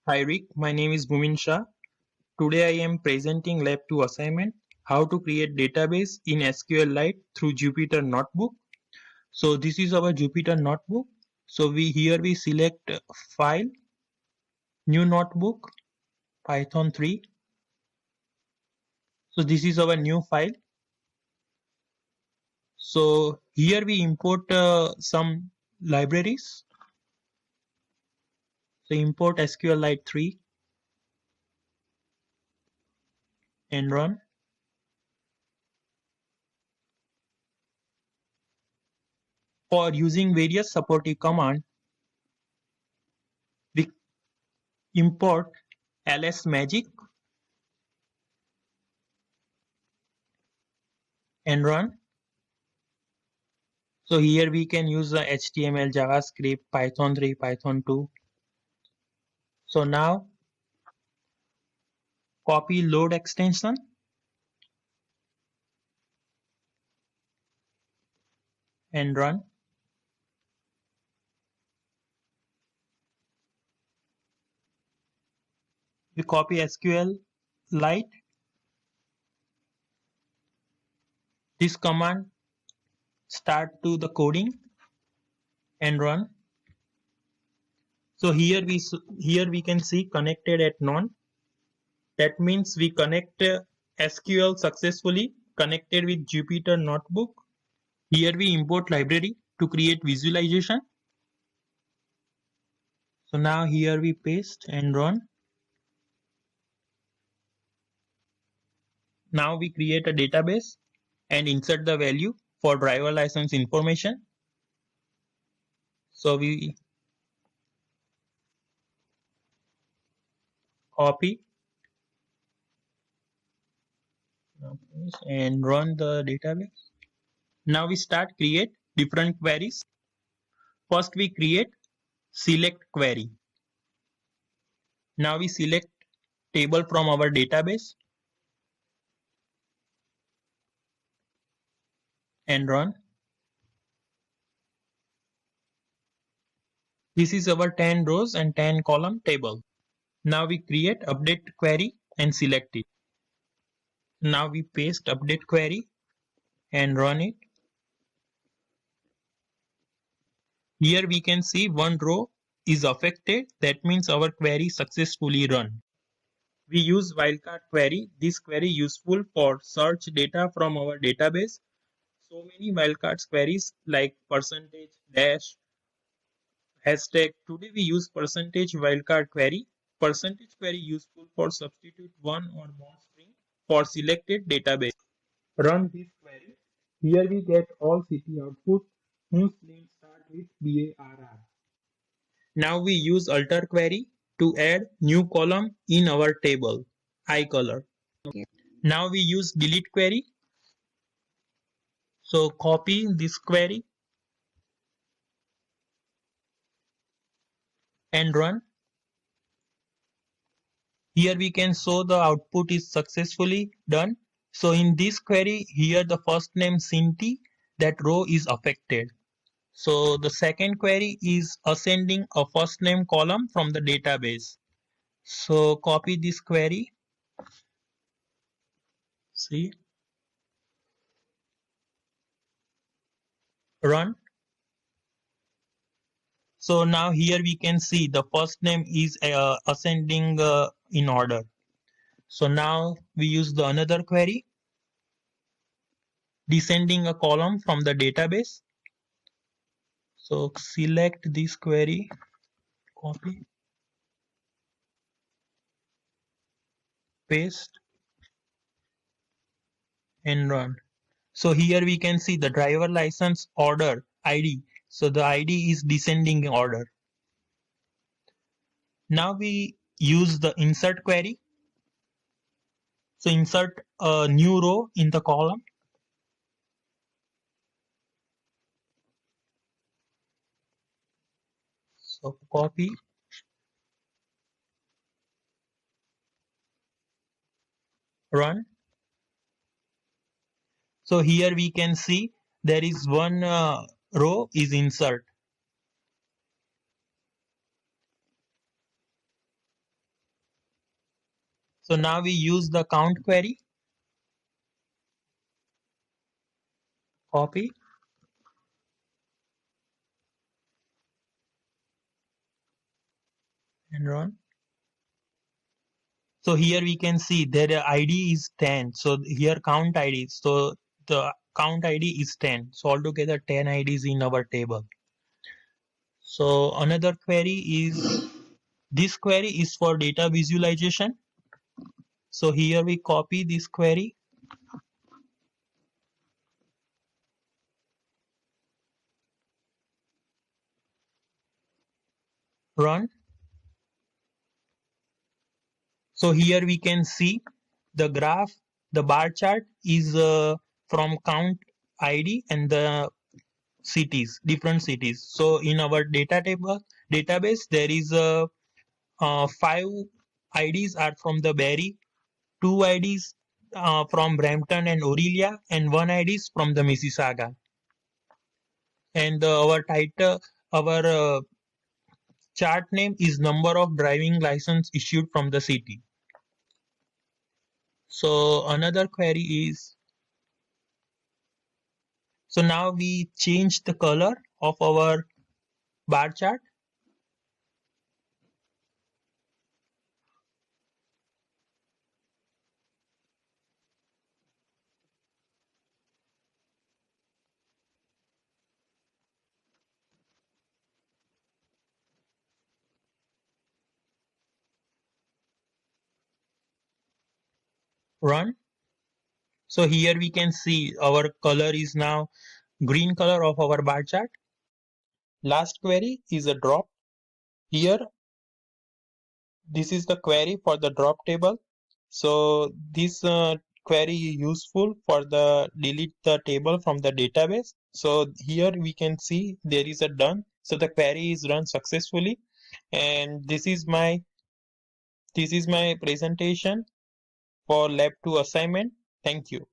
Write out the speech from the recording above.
Hi Rick, my name is Bhumin Shah. Today I am presenting Lab 2 assignment, how to create database in SQLite through Jupyter Notebook. So this is our Jupyter Notebook. So we select File, New Notebook, Python 3. So this is our new file. So here we import some libraries. So import SQLite 3 and run. For using various supportive command, we import lsmagic and run. So here we can use the HTML, JavaScript, Python 3, Python 2. So now copy load extension and run. We copy SQLite. This command start to the coding and run. So here we can see connected at none. That means we connect SQL successfully connected with Jupyter Notebook. Here we import library to create visualization. So now here we paste and run. Now we create a database and insert the value for driver license information. So we copy and run the database. Now we start create different queries. First we create select query. Now we select table from our database and run. This is our 10 rows and 10 column table. Now we create update query and select it. Now we paste update query and run it. Here we can see one row is affected. That means our query successfully run. We use wildcard query. This query useful for search data from our database. So many wildcards queries like percentage, dash, hashtag. Today we use percentage wildcard query. Percentage query useful for substitute one or more string for selected database. Run this query. Here we get all city output whose name start with BARR. Now we use alter query to add new column in our table, eye color. Now we use delete query. So copy this query and run. Here we can show the output is successfully done. So in this query, here the first name Cinti, that row is affected. So the second query is ascending a first name column from the database. So copy this query. See, run. So now here we can see the first name is ascending in order. So now we use the another query, descending a column from the database. So select this query, copy, paste and run. So here we can see the driver license order ID. So the ID is descending in order. Now we use the insert query. So insert a new row in the column. So copy, run. So here we can see there is one row is insert. So now we use the count query. Copy and run. So here we can see their ID is 10. So here count ID. So the count ID is 10. So altogether 10 IDs in our table. So another query is, this query is for data visualization. So here we copy this query, run. So here we can see the graph, the bar chart is from count ID and the cities, different cities. So in our database, there is 5 IDs are from the Barrie, 2 IDs from Brampton and Orillia, and 1 ID is from the Mississauga. And our title, our chart name is number of driving license issued from the city. So another query is, so now we change the color of our bar chart. Run. So here we can see our color is now green color of our bar chart. Last query is a drop. Here, this is the query for the drop table. So this query is useful for the delete the table from the database. So here we can see there is a done. So the query is run successfully, and this is my presentation for lab 2 assignment. Thank you.